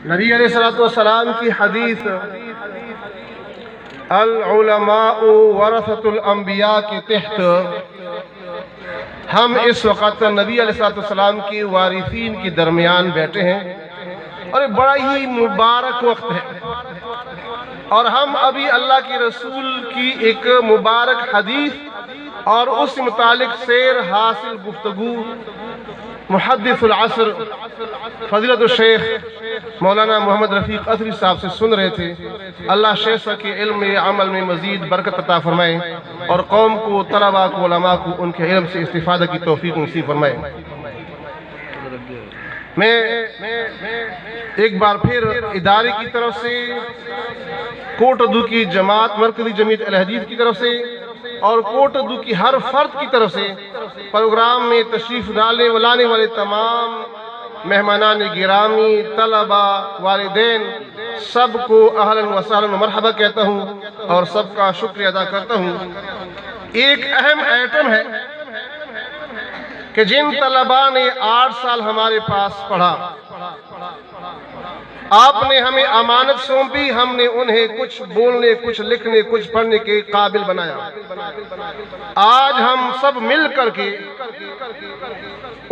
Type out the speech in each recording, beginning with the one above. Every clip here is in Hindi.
नबी अलैहिस्सलाम की हदीस अल उलमाउ वरसतुल अंबिया के तहत हम इस वक़्त नबी अलैहिस्सलाम के वारिसीन के दरमियान बैठे हैं और एक बड़ा ही मुबारक वक्त है और हम अभी अल्लाह के रसूल की एक मुबारक हदीस और उस मुतालिक शेर हासिल गुफ्तगू मुहद्दिसुल असर फज़ीलतुल शेख मौलाना मोहम्मद रफ़ीक असरी साहब से सुन रहे थे। अल्लाह शेख के इल्म अमल में मज़ीद बरकत अता फरमाए और कौम को, तलबा को, उलमा को उनके इल्म से इस्तिफ़ादा की तौफ़ीक़ नसीब फरमाए। मैं एक बार फिर इदारे की तरफ से, कोटदू की जमात मरकज़ी जमीयत अहले हदीस की तरफ से और कोटदू की हर फर्द की तरफ से प्रोग्राम में तशरीफ़ लाने वाले तमाम मेहमानान गिरामी, तलबा, वालिदैन सबको अहलन व सहलन व मरहबा कहता हूँ और सबका शुक्रिया अदा करता हूँ। एक अहम आइटम है कि जिन तलबा ने 8 साल हमारे पास पढ़ा, आपने हमें अमानत सौंपी, हमने उन्हें कुछ बोलने, कुछ लिखने, कुछ पढ़ने के काबिल बनाया। आज हम सब मिल करके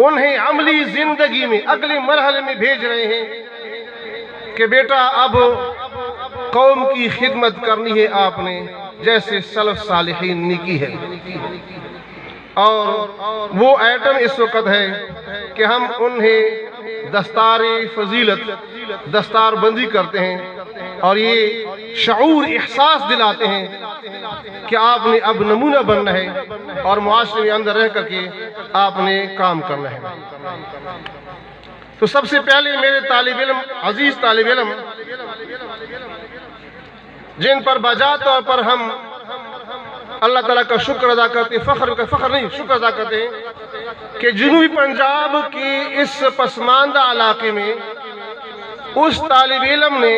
उन्हें अमली जिंदगी में अगले मरहले में भेज रहे हैं कि बेटा अब कौम की खिदमत करनी है आपने, जैसे सलफ सालिहीन ने की है। और वो आइटम इस वक्त है कि हम उन्हें दस्तारे फजीलत, दस्तार बंदी करते हैं और ये शऊर एहसास दिलाते हैं कि आपने अब नमूना बनना है और मुआशरे में अंदर रह करके आपने काम करना है। तो सबसे पहले मेरे तालिब इल्म, अजीज तालिब इल्म, जिन पर बजा तौर पर हम अल्लाह ताला का शुक्र अदा करते, फ़ख्र नहीं शुक्र अदा करते हैं कि जनूबी पंजाब के इस पसमानदा इलाके में उस तालिब इल्म ने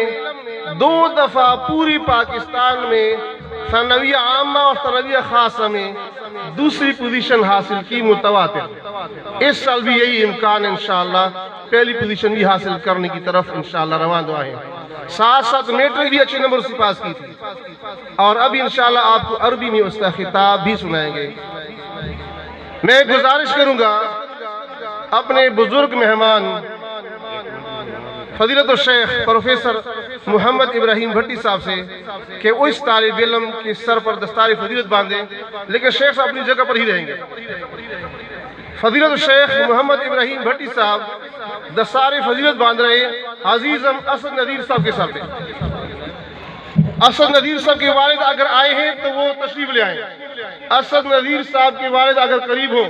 2 दफ़ा पूरी पाकिस्तान में सनविया आमा और सनविया खासा में दूसरी पोजीशन हासिल की मुतवातिर। इस साल भी यही इम्कान है, इंशाअल्लाह पहली पोजीशन भी हासिल करने की तरफ इंशाअल्लाह रवां दुआ है। साथ साथ मैट्रिक भी अच्छे नंबर से पास की थी और अभी इंशाअल्लाह आपको अरबी में उसका खिताब भी सुनाएंगे। मैं गुजारिश करूंगा अपने बुजुर्ग मेहमान फजीलतुल शेख प्रोफेसर मोहम्मद इब्राहिम भट्टी साहब से कि वो इस तालिब इल्म के सर पर दस्तार फजीलत बांधे, लेकिन शेख साहब अपनी जगह पर ही रहेंगे। फजीलतुल शेख मोहम्मद इब्राहिम भट्टी साहब दस्तार फजीलत बांध रहे अजीजम असद नदीर साहब के साथ। असद नदीर साहब के वालिद अगर आए हैं तो वो तशरीफ ले आए। असद नदीर साहब के वालिद अगर करीब हो।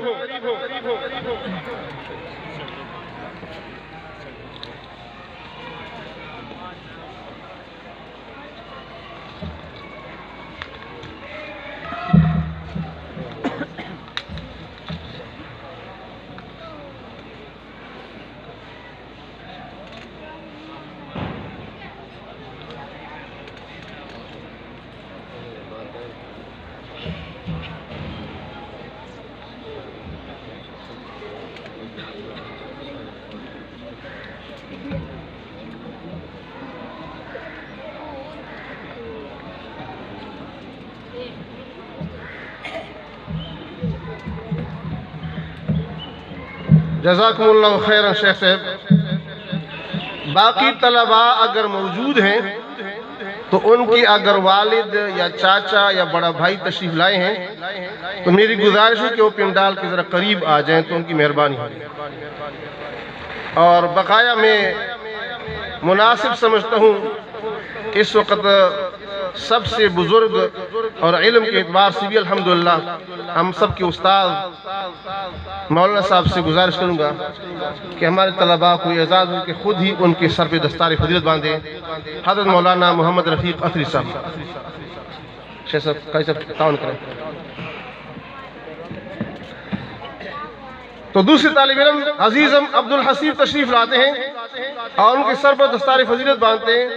जज़ाकुमुल्लाहु खैरन शेख साहब। बाकी तलबा अगर मौजूद हैं तो उनकी अगर वालिद या चाचा या बड़ा भाई तशरीफ लाए हैं तो मेरी गुजारिश है कि वो पिंडाल के ज़रा करीब आ जाएं तो उनकी मेहरबानी होगी। और बकाया मैं मुनासिब समझता हूँ इस वक्त सबसे बुजुर्ग और इल्म के एतबार से भी अल्हम्दुलिल्लाह हम सब के उस्ताद मौलाना साहब से गुजारिश करूँगा कि हमारे तलबा को एजाज़ हो कि खुद ही उनके सर पे दस्तार फजीलत बांधे। हज़रत मौलाना मोहम्मद रफ़ीक असरी साहब, शेख साहब कैसे ताउन करें। तो दूसरे तालिब इल्म अजीज़म अब्दुल हसीब तशरीफ लाते हैं और उनके सर पर दस्तार फजीलत बांधते हैं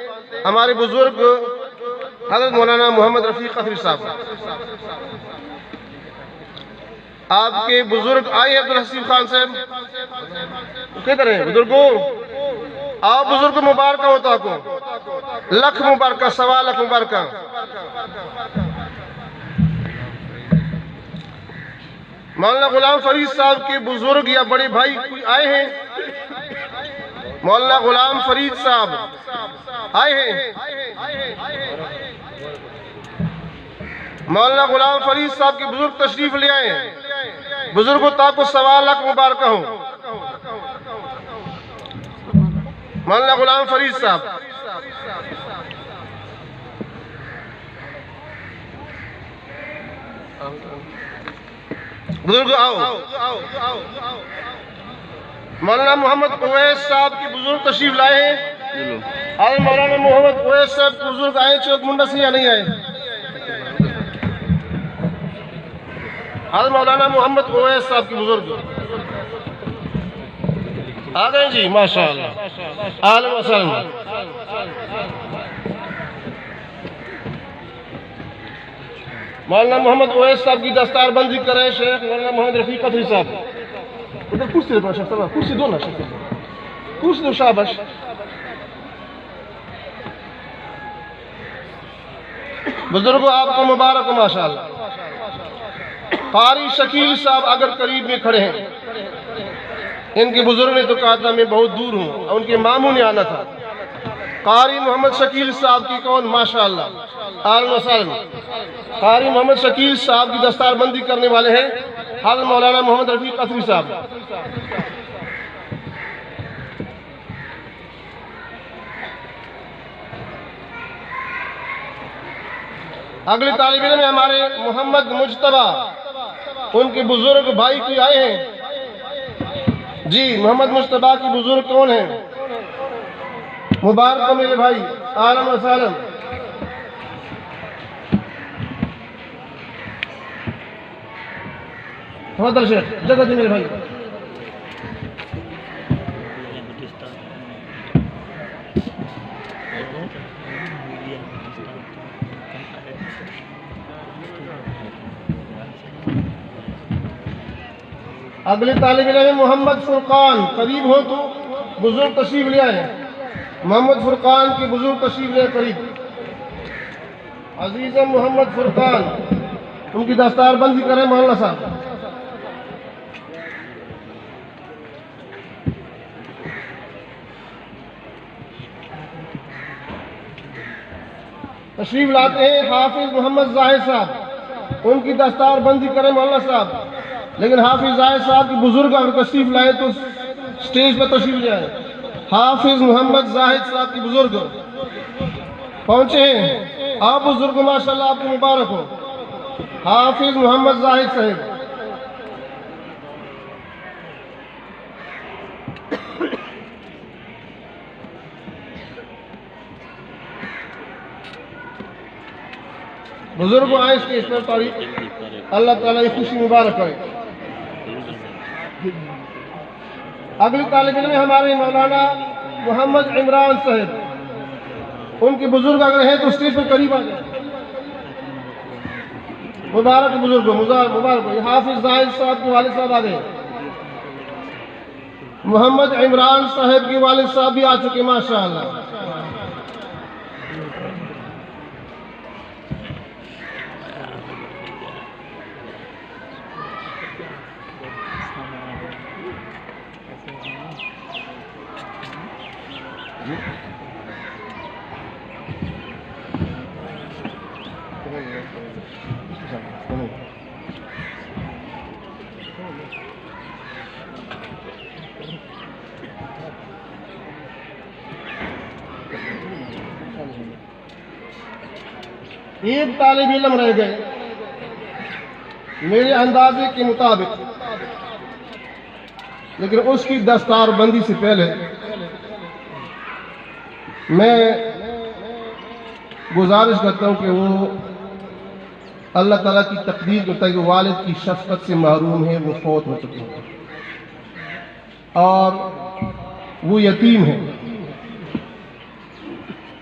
हमारे बुजुर्ग हज़रत मौलाना मोहम्मद रफ़ीक असरी साहब। आपके बुजुर्ग आए अब्दुल हसीब खान साहब। किधर है बुजुर्गों? आओ बुजुर्ग, मुबारक होता को, लख मुबारक, 1.25 लाख मुबारक। मौलाना गुलाम फरीद साहब के बुजुर्ग या बड़े भाई कोई आए हैं? मौलाना गुलाम फरीद साहब आए हैं? मौलाना गुलाम फरीद साहब के बुजुर्ग तशरीफ ले आए हैं। बुजुर्गों ताको 1.25 लाख मुबारक हो। मौलाना गुलाम फरीद साहब, बुजुर्ग आओ। मौलाना मोहम्मद उवैस साहब के बुजुर्ग तशरीफ लाए हैं। आज मौलाना मोहम्मद उवैस साहब के बुजुर्ग आए चौक मुंडा से या नहीं आए? आज मौलाना मोहम्मद उवैस साहब के बुजुर्ग आ गए जी, माशाअल्लाह। आलम वसहलन। मौलाना मोहम्मद उवैस साहब की दस्तारबंदी करें शेख मौलाना मोहम्मद रफीक कदरी साहब। उधर कुर्सी रखो शेख साहब, कुर्सी दो ना शेख साहब, कुर्सी दो, शाबाश। बुजुर्गों आपको मुबारक हो माशाअल्लाह। कारी शकील साहब अगर करीब में खड़े हैं, इनके बुजुर्ग ने तो कहा था मैं बहुत दूर हूँ, उनके मामू ने आना था। कारी मोहम्मद शकील साहब की कौन माशाअल्लाह, आलम वसहलन। कारी मोहम्मद शकील साहब की दस्तारबंदी करने वाले हैं हाल मौलाना मोहम्मद रफीक कदरी साहब। अगले तालिब इल्म में हमारे मोहम्मद मुजतबा, उनके बुजुर्ग भाई कोई आए हैं जी? मोहम्मद मुजतबा के बुजुर्ग कौन हैं? मुबारक हो मेरे भाई, आलम वसहलन। शेख जगह दी मेरे भाई। अगले तालिब इल्म मोहम्मद फुरकान, करीब हो तो बुजुर्ग तशरीफ ले आए। मोहम्मद फुरकान के बुजुर्ग तशरीफ ले करीब। अजीज मोहम्मद फुरकान, उनकी दस्तारबंदी करें मौलाना साहब। तशरीफ लाते हैं हाफिज मोहम्मद जाहिद साहब, उनकी दस्तारबंदी करें मौलाना साहब। लेकिन हाफिज जाहिद साहब के बुजुर्ग अगर तशरीफ लाए तो स्टेज पर तशरीफ ले आए। हाफिज मोहम्मद जाहिद साहब के बुजुर्ग पहुंचे हैं। आप बुजुर्ग माशाल्लाह, आपको मुबारक हो। हाफिज मोहम्मद जाहिद साहब, बुजुर्ग आए इसके इस पर तारीफ, अल्लाह ताला की खुशी मुबारक करे। अगली तालिब इल्म हमारे मौलाना मोहम्मद इमरान साहब, उनके बुजुर्ग अगर हैं तो स्टेज पर करीब आ जाए। मुबारक बुजुर्ग, मुबारक। हाफिज जाहिद साहब के वालिद साहब आ गए। मोहम्मद इमरान साहब के वालिद साहब भी आ चुके माशाअल्लाह। एक तालिब इल्म रह गए मेरे अंदाजे के मुताबिक, लेकिन उसकी दस्तारबंदी से पहले मैं गुजारिश करता हूं कि वो अल्लाह ताला की तकदीर के मुताबिक वालिद की शफ़क़त से महरूम है, वो फौत हो चुके हैं और वो यतीम है।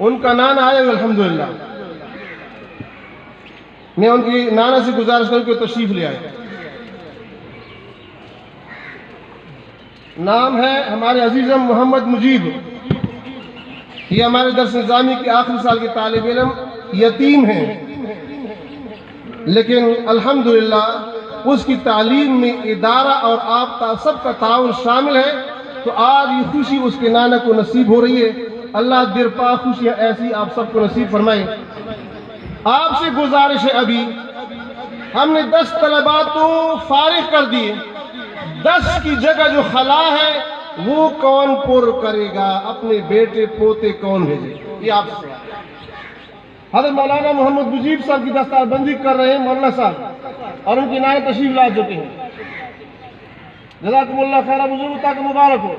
उनका नाना आया अल्हम्दुलिल्लाह। मैं उनकी नाना से गुजारिश करके तशरीफ ले आया। नाम है हमारे अजीज़म मोहम्मद मुजीब। ये हमारे दर्स निज़ामी के आखिरी साल के तालिब इल्म, यतीम हैं, लेकिन अल्हम्दुलिल्लाह उसकी तालीम में इदारा और आपका सबका ताउन शामिल है। तो आज ये खुशी उसके नाना को नसीब हो रही है। अल्लाह दिरपा खुशियाँ ऐसी आप सबको नसीब फरमाए। आपसे गुजारिश है, अभी हमने 10 तलबा तो फारिग कर दिए, 10 की जगह जो खला है वो कौन पुर करेगा, अपने बेटे पोते कौन भेजे, ये आपसे हज़रत मौलाना मोहम्मद मुजीब साहब की दस्तारबंदी कर रहे हैं मौलाना साहब, और उनकी नायत तशरीफ ला चुके हैं। जज़ाकुमुल्लाह खैर, बुजुर्ग तक मुबारक हो,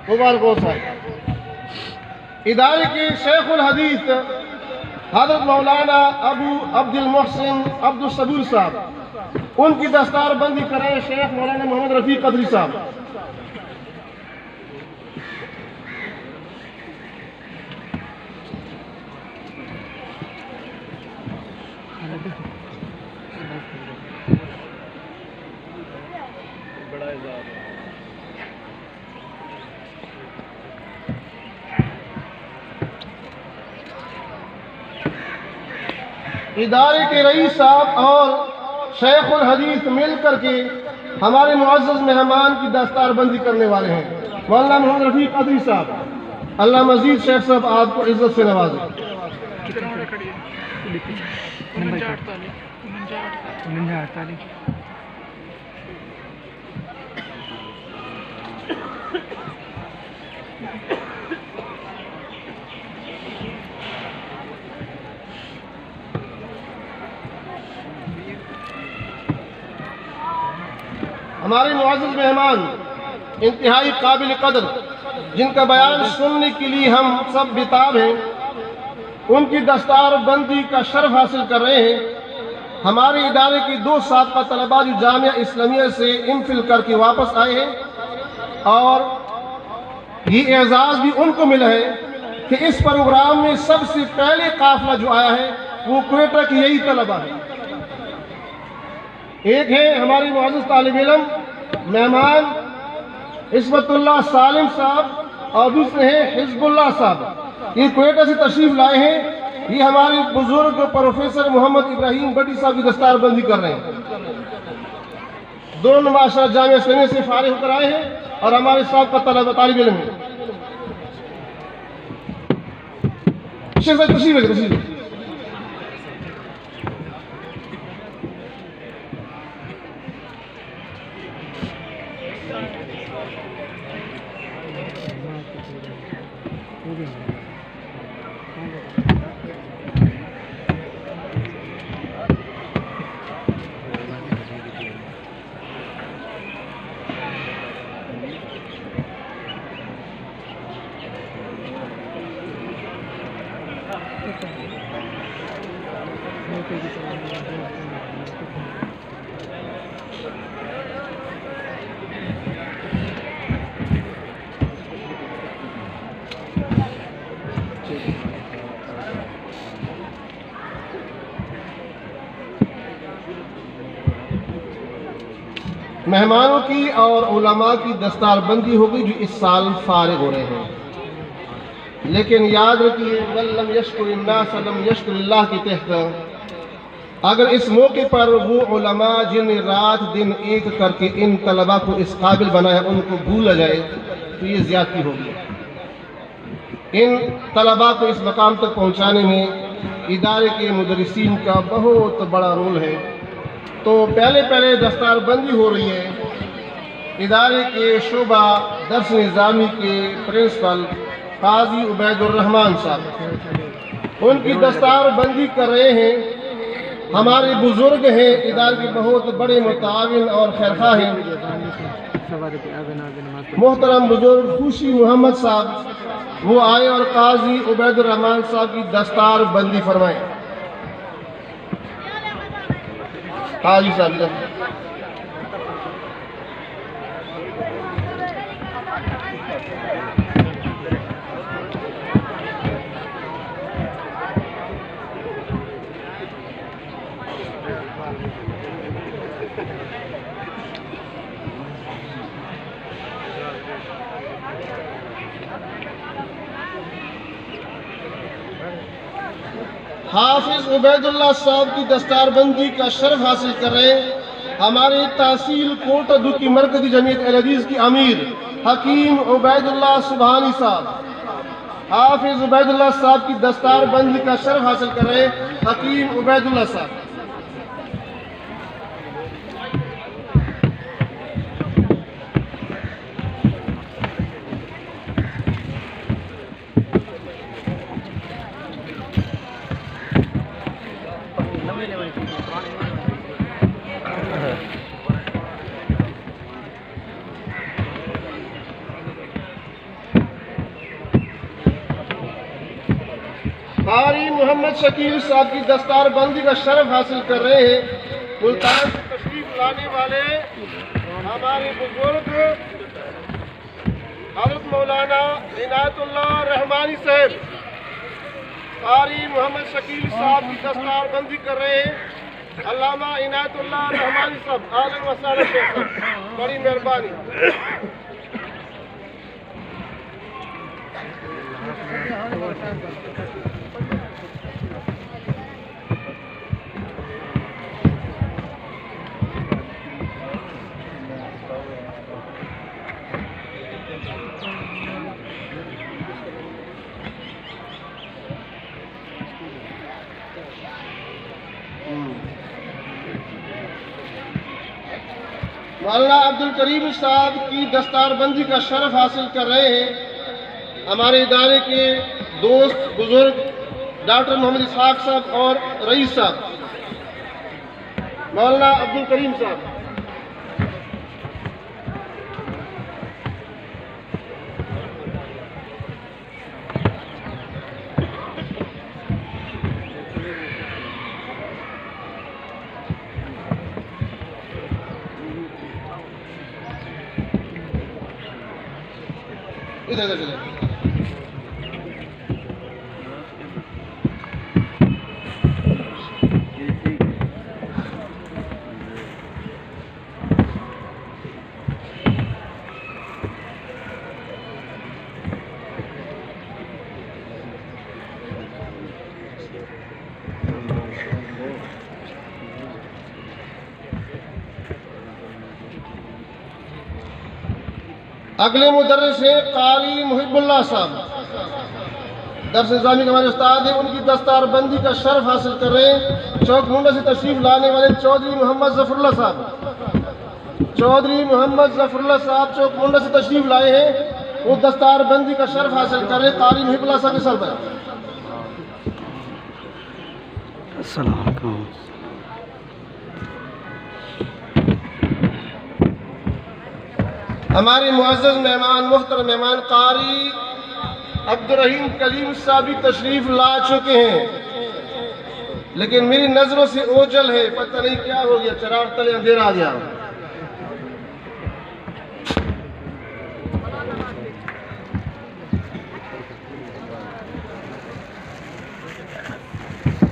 मुबारक हो साहब। इदारे के शेखुल हदीस हज़रत मौलाना अबू अब्दुल मोहसिन अब्दुल सबूर साहब, उनकी दस्तारबंदी कर रहे हैं शेख मौलाना मोहम्मद रफीक कदरी साहब। इदारे के रईस साहब और शेखुल हदीस मिल करके हमारे मुअज़्ज़ज़ मेहमान की दस्तारबंदी करने वाले हैं मौलाना मोहम्मद रफीक कदरी साहब। अल्लाह मजीद शेख साहब आपको इज्जत से नवाजे। हमारे मुअज़्ज़ज़ मेहमान इंतहाई काबिल कदर, जिनका बयान सुनने के लिए हम सब बेताब हैं, उनकी दस्तारबंदी का शर्फ हासिल कर रहे हैं। हमारे इदारे के 2 साबका तलबा जो जामिया इस्लामिया से इमफिल करके वापस आए हैं, और ये एजाज़ भी उनको मिला है कि इस प्रोग्राम में सबसे पहले काफिला जो आया है वो क्वेटा के यही तलबा है। एक है हमारी मुअज़्ज़ज़ तालिब इल्म मेहमान इस्मतुल्लाह सालिम साहब, और दूसरे हैं हिज़्बुल्लाह साहब, ये क्वेटा से तशरीफ लाए हैं। ये हमारे बुजुर्ग प्रोफेसर मोहम्मद इब्राहिम भट्टी साहब की दस्तारबंदी कर रहे हैं। दोनों माशाअल्लाह जामिया इस्लामिया से फारिग होकर आए हैं और हमारे साहब का तालिब इल्म है। तशरीफ मेहमानों की और उलमा की दस्तारबंदी हो गई जो इस साल फारिग हो रहे हैं। लेकिन याद रखिए, वल्लम यशकुरिन्नास लम यशकुरिल्लाह के तहत अगर इस मौके पर वो उलमा जिन्हें रात दिन एक करके इन तलबा को इस काबिल बनाया उनको भूला जाए तो ये ज़्यादती होगी। इन तलबा को इस मकाम तक पहुँचाने में इदारे के मुदर्रिसीन का बहुत बड़ा रोल है। तो पहले दस्तारबंदी हो रही है। इदारे के शोबा दर्स निज़ामी के प्रिंसिपल काजी उबैदुर्रहमान साहब उनकी दस्तारबंदी कर रहे हैं। हमारे बुजुर्ग हैं, इदारे के बहुत बड़े मुताविन और खैरखा हैं। मोहतरम बुजुर्ग खुशी मोहम्मद साहब वो आए और काजी उबैदुर्रहमान साहब की दस्तारबंदी फरमाएं। काजी साहब हाफिज उबैदुल्लाह साहब की दस्तारबंदी का शर्फ हासिल कर रहे हमारे तहसील कोटदू की मरकजी जमीयत अहले हदीस की अमीर हकीम उबैदुल्लाह सुबहानी साहब। हाफिज उबैदुल्लाह साहब की दस्तारबंदी का शर्फ हासिल कर रहे हकीम उबैदुल्लाह साहब। कारी मोहम्मद शकील साहब की दस्तारबंदी का शर्फ हासिल कर रहे हैं मुल्तान से तशरीफ लाने वाले हमारे बुजुर्ग हज़रत मौलाना इनायतुल्लाह रहमानी साहब। कारी मोहम्मद शकील साहब की दस्तारबंदी कर रहे हैं अल्लामा इनायतुल्लाह रहमानी साहब। आलन व सहलन शेख साहब, बड़ी मेहरबानी। मौलाना अब्दुल करीम साहब की दस्तारबंदी का शर्फ हासिल कर रहे हैं हमारे इदारे के दोस्त बुजुर्ग डॉक्टर मोहम्मद इसहाक साहब और रईस साहब। मौलाना अब्दुल करीम साहब। इधर इधर चले। अगले मुदर्रिस है कारी मुहिबुल्लाह साहब। दर्स इस्लामी के हमारे उस्ताद हैं, उनकी दस्तारबंदी का शर्फ हासिल कर रहे हैं चौक मुंडा से तशरीफ लाने वाले चौधरी मोहम्मद जफरुल्लाह साहब। चौधरी मोहम्मद जफरुल्लाह साहब चौक मुंडा से तशरीफ लाए हैं, वो दस्तारबंदी का शर्फ हासिल कर रहे हैं कारी मुहिबुल्लाह साहब के सर पर। अस्सलाम वालेकुम। हमारे मुअज़्ज़ज़ मेहमान मुहतरम मेहमान कारी अब्दुल रहीम कलीम साहब भी तशरीफ ला चुके हैं, लेकिन मेरी नजरों से ओझल है, पता नहीं क्या हो गया, चराग तले अंधेरा आ गया।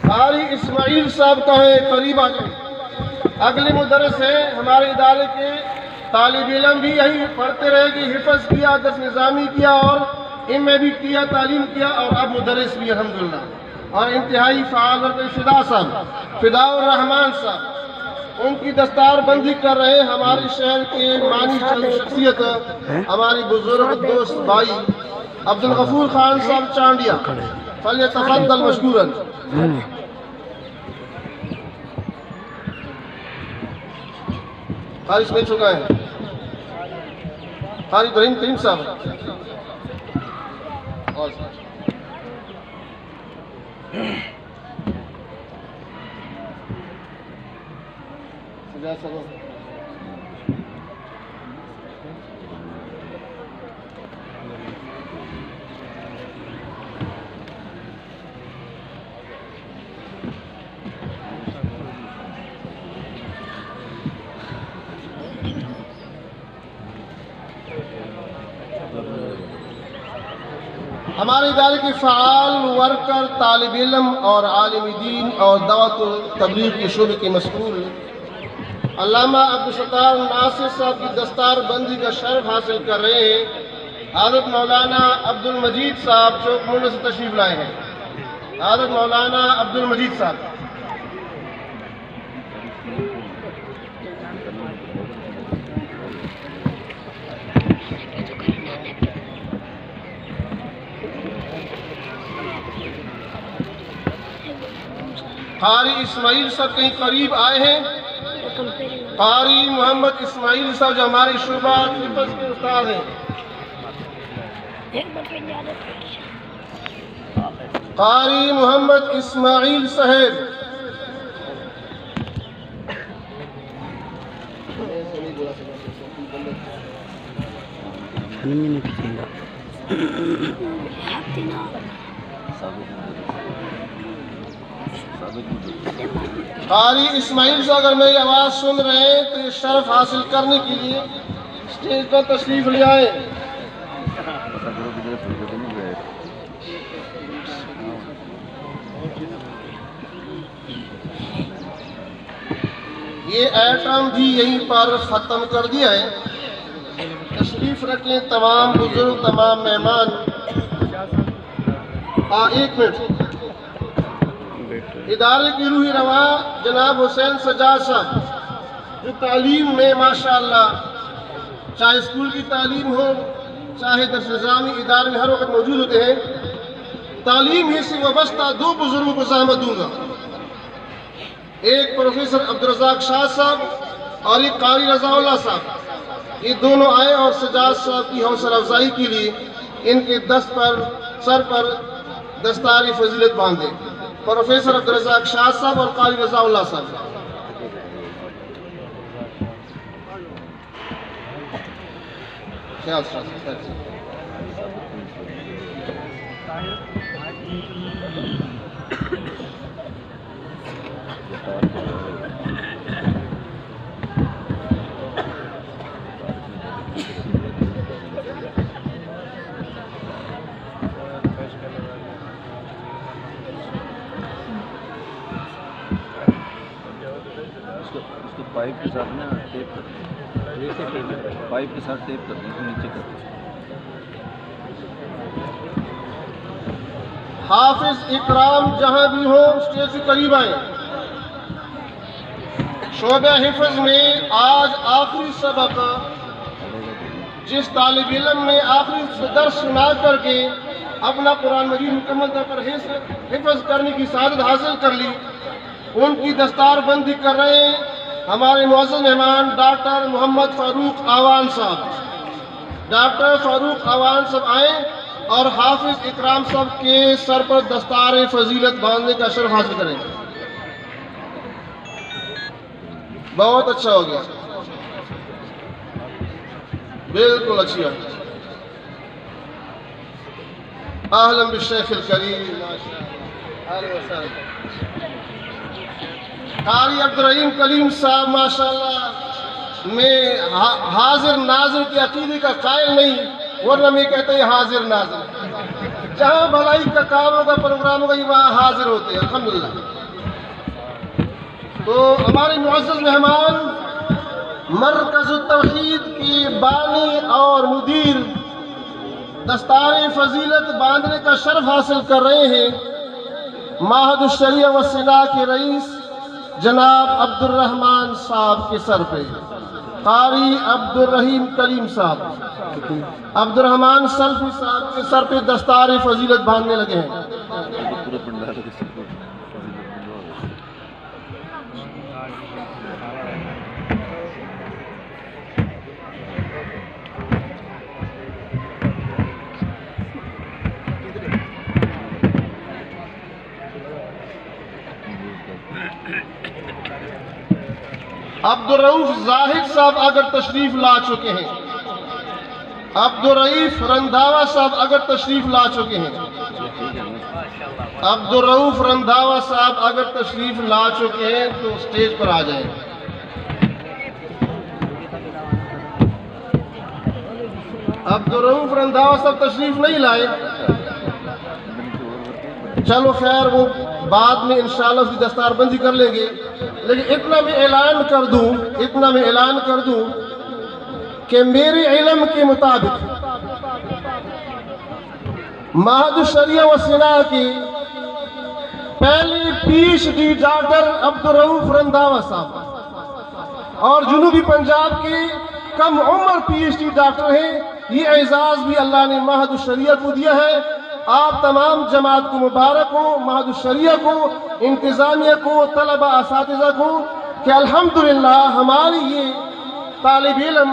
कारी इस्माइल साहब का है, करीब आ गए। अगले मुदर्रिस है हमारे इदारे के तालिब इल्म भी यही पढ़ते रहे कि हिफ्ज़ किया, दस निज़ामी किया और इनमें भी किया, तालीम किया और अब मुदर्रिस भी अल्हम्दुलिल्लाह। और इंतहाई फ़ाल वर्कर फिदा साहब, फिदाउर रहमान साहब, उनकी दस्तारबंदी कर रहे हमारे शहर के मानी चंद शख्सियत हमारी बुजुर्ग दोस्त भाई अब्दुल गफूर खान साहब चांडिया। फलियतफ़द्दल मशकूरन। हारिस मिल चुका है, हारिस इब्राहिम करीम साहब और हमारे इदारे के फ़ाल वर्कर तालिब इल्म और आलिम दीन और दावत तबलीग के शोबे के मसऊल अल्लामा अब्दुल सत्तार नासिर साहब की दस्तारबंदी का शर्फ हासिल कर रहे हैं हज़रत मौलाना अब्दुल मजीद साहब चौक मुंडा से तशरीफ लाए हैं। हज़रत मौलाना अब्दुल मजीद साहब। कारी इस्माइल साहब कहीं करीब आए हैं। कारी मोहम्मद इस्माइल साहब जो हमारे शुबा हिफ्ज़ के उस्ताद हैं। कारी मोहम्मद इस्माइल साहब। कारी इस्माइल साहब अगर मेरी आवाज़ सुन रहे हैं तो ये शर्फ हासिल करने के लिए स्टेज पर तशरीफ ले आए। ये आइटम भी यहीं पर ख़त्म कर दिया है। तशरीफ रखें तमाम बुजुर्ग, तमाम मेहमान। एक मिनट। इदारे की रूही रवा जनाब हुसैन सजाद साहब जो तालीम में माशाअल्लाह, चाहे स्कूल की तालीम हो चाहे दर्स निज़ामी इदारे में हर वक्त मौजूद होते हैं। तालीम ही से वाबस्ता दो बुजुर्गों को ज़हमत दूंगा। एक प्रोफेसर अब्दुल रज़ाक शाह साहब और एक कारी रज़ाउल्लाह साहब। ये दोनों आए और सजाद साहब की हौसला अफजाई के लिए इनके सर पर दस्तारी फजीलत बांधे। प्रोफेसर अब्दुल रज़ाक शाह साहब और कारी रज़ाउल्लाह साहब। पाइप के साथ ना टेप कर, पाइप के साथ टेप कर दें, नीचे कर दें। हाफिज इकराम जहां भी हो स्टेज के करीब आए। शोबे हिफ्ज़ में आज आखिरी सबक जिस तालिब इल्म ने आखिरी दर्स सुना करके अपना कुरान मजीद मुकम्मल तौर पर हिफ्ज़ करने की सादत हासिल कर ली, उनकी दस्तारबंदी कर रहे हैं हमारे मुअज़्ज़ज़ मेहमान डॉक्टर मोहम्मद फ़ारूक आवान साहब। डॉक्टर फ़ारूक आवान साहब आए और हाफिज इकराम साहब के सर पर दस्तार फजीलत बांधने का शर्फ हासिल करें। बहुत अच्छा हो गया, बिल्कुल अच्छी बात। आहलन बिश्शेखिल करीम। कारी अब्दुल रहीम कलीम साहब माशाअल्लाह में हाजिर नाजिर के अकीदे का कायल नहीं, वरना मैं कहते हैं हाजिर नाजिर। जहाँ भलाई का काम होगा, प्रोग्राम होगा, वहाँ हाजिर होते हैं अल्हम्दुलिल्लाह। तो हमारे मुअज़्ज़ज़ मेहमान मरकज़ तौहीद की बानी और मुदीर दस्तार फजीलत बांधने का शर्फ हासिल कर रहे हैं माहद शरिया व सिला के रईस जनाब अब्दुल रहमान साहब के सर पे। कारी अब्दुल रहीम कलीम साहब अब्दुल रहमान सल्फी साहब के सर पे दस्तार फजीलत बांधने लगे हैं। अब्दुल रऊफ जाहिद साहब अगर तशरीफ ला चुके हैं, अब्दुल रईफ रंधावा साहब अगर तशरीफ ला चुके हैं, अब्दुल रऊफ रंधावा साहब अगर तशरीफ ला चुके हैं तो स्टेज पर आ जाएं। अब्दुल रऊफ रंधावा साहब तशरीफ नहीं लाए, चलो खैर वो बाद में इंशाल्लाह उसकी दस्तारबंदी कर लेंगे। लेकिन इतना मैं ऐलान कर दूं कि मेरे इल्म के मुताबिक महद शरिया व सिना की पहले PhD डॉक्टर अब्दुर्रऊफ रंधावा साहब और जुनूबी पंजाब के कम उम्र PhD डॉक्टर हैं। ये एजाज भी अल्लाह ने महद शरिया को दिया है। आप तमाम जमात को मुबारक हो, महद शरिया को, इंतज़ामिया को, तलबा असातिज़ा को कि अल्हम्दुलिल्लाह हमारी ये तालिब इल्म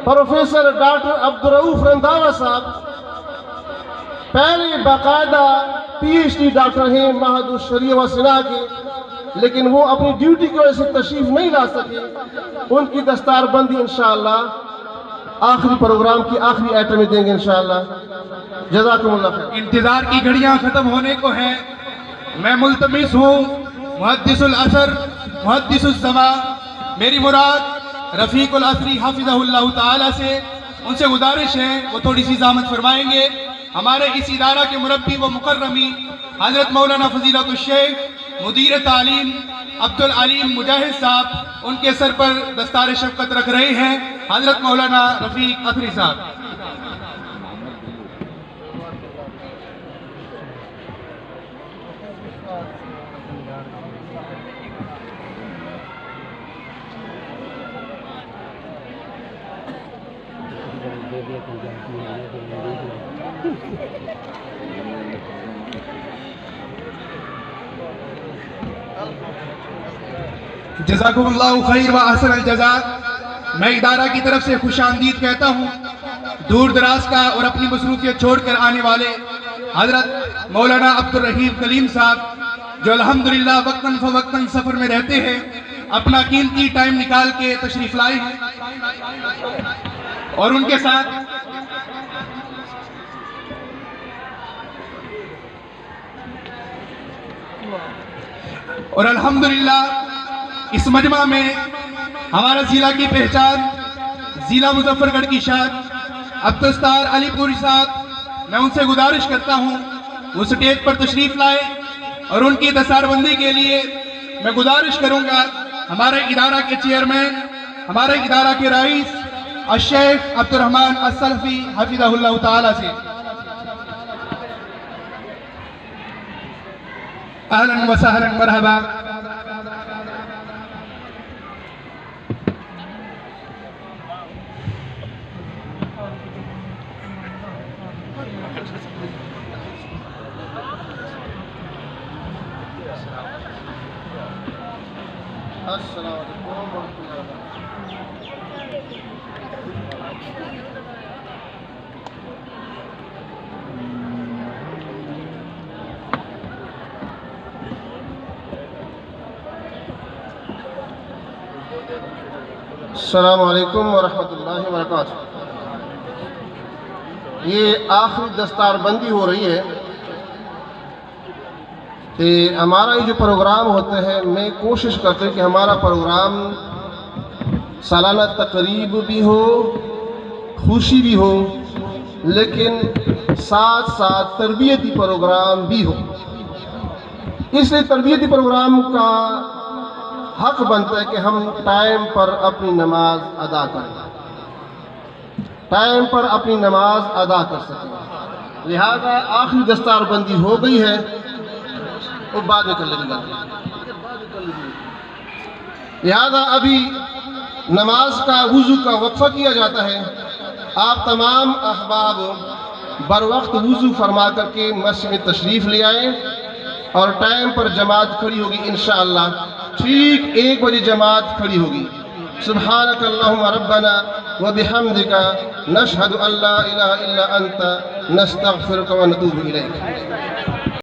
प्रोफेसर डॉक्टर अब्दुर्रऊफ रंधावा साहब पहले बाकायदा PhD डॉक्टर हैं महद शरिया व सिना के, लेकिन वो अपनी ड्यूटी की वजह से तशरीफ नहीं ला सके। उनकी दस्तारबंदी इंशाअल्लाह आखिरी प्रोग्राम की आखिरी आइटम में देंगे इंशाअल्लाह। जज़ाकुमुल्लाह खैर। इंतजार की घड़ियां खत्म होने को हैं। मैं मुल्तमिस हूँ मुहद्दिसुल असर मुहद्दिसुल ज़मा मेरी मुराद रफ़ीकुल असरी हाफिज़हुल्लाह ताला से, उनसे गुजारिश है वो थोड़ी सी ज़ामत फरमाएंगे। हमारे इस इदारा के मुरब्बी व मुकर्रमी हज़रत मौलाना फ़ज़ीलतुल शेख मुदीर तालीम अब्दुल अलीम मुजाहिद साहब, उनके सर पर दस्तार शफ़क़त रख रहे हैं हज़रत मौलाना रफ़ीक असरी साहब। जज़ाकुमुल्लाहु खैर व अहसनल जज़ा। मैं इदारा की तरफ से खुशामदीद कहता हूँ दूर दराज का और अपनी मसरूफियत छोड़कर आने वाले हज़रत मौलाना अब्दुल रहीम कलीम साहब, जो अल्हम्दुलिल्लाह वक्तन फ़वक्तन सफ़र में रहते हैं, अपना कीमती टाइम निकाल के तशरीफ़ लाए हैं और उनके साथ और अल्हम्दुलिल्लाह इस मजमा में हमारा जिला की पहचान, जिला मुजफ्फरगढ़ की शान अब्दुस्तार अलीपुरी साहब, मैं उनसे गुजारिश करता हूँ वो स्टेज पर तशरीफ लाए और उनकी दस्तारबंदी के लिए मैं गुजारिश करूँगा हमारे इदारा के चेयरमैन, हमारे इदारा के रईस शेख अब्दुर्रहमान अस्सलफी हफिज़हुल्लाह ताला से। अहलन व सहलन मरहबा। अस्सलामु अलैकुम व रहमतुल्लाहि व बरकातुहू। ये आखिरी दस्तारबंदी हो रही है कि हमारा ये जो प्रोग्राम होता है, मैं कोशिश करते हैं कि हमारा प्रोग्राम सालाना तकरीब भी हो, खुशी भी हो, लेकिन साथ साथ तरबियती प्रोग्राम भी हो। इसलिए तरबियती प्रोग्राम का हक बनता है कि हम टाइम पर अपनी नमाज अदा करें, टाइम पर अपनी नमाज अदा कर सकें। लिहाजा आखिरी दस्तारबंदी हो गई है, वो बाद में कर लेंगे। लिहाजा अभी नमाज का वुज़ू का वक्फा किया जाता है। आप तमाम अहबाब बर वक्त वुज़ू फरमा करके मस्जिद में तशरीफ़ ले आए और टाइम पर जमात खड़ी होगी इंशाअल्लाह। ठीक 1 बजे जमात खड़ी होगी। सुब्हानक अल्लाहुम्मा रब्बना व बिहम्दिका नशहदु अल्ला इलाहा इल्ला अंता नस्तगफिरुका व नतूबु इलैक।